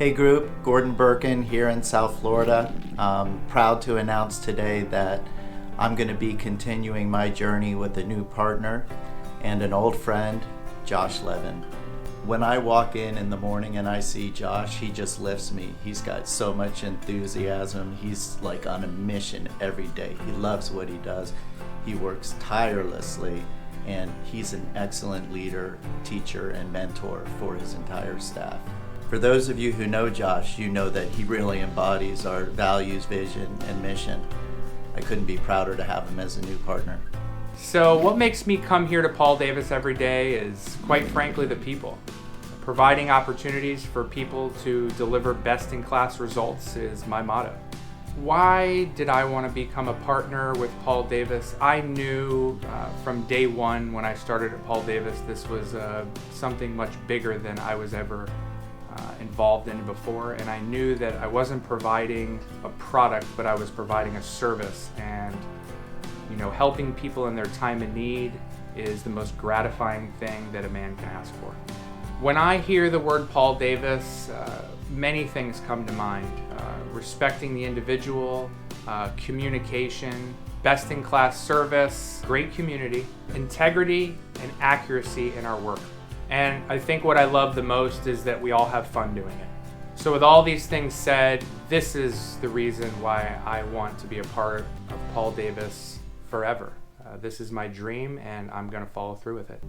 Hey group, Gordon Birkin here in South Florida. Proud to announce today that I'm going to be continuing my journey with a new partner and an old friend, Josh Levin. When I walk in the morning and I see Josh, he just lifts me. He's got so much enthusiasm. He's like on a mission every day. He loves what he does. He works tirelessly, and he's an excellent leader, teacher, and mentor for his entire staff. For those of you who know Josh, you know that he really embodies our values, vision, and mission. I couldn't be prouder to have him as a new partner. So what makes me come here to Paul Davis every day is, quite frankly, the people. Providing opportunities for people to deliver best-in-class results is my motto. Why did I want to become a partner with Paul Davis? I knew from day one when I started at Paul Davis, this was something much bigger than I was ever involved in before, and I knew that I wasn't providing a product, but I was providing a service. And helping people in their time of need is the most gratifying thing that a man can ask for. When I hear the word Paul Davis, many things come to mind. Respecting the individual, communication, best-in-class service, great community, integrity, and accuracy in our work. And I think what I love the most is that we all have fun doing it. So with all these things said, this is the reason why I want to be a part of Paul Davis forever. This is my dream, and I'm going to follow through with it.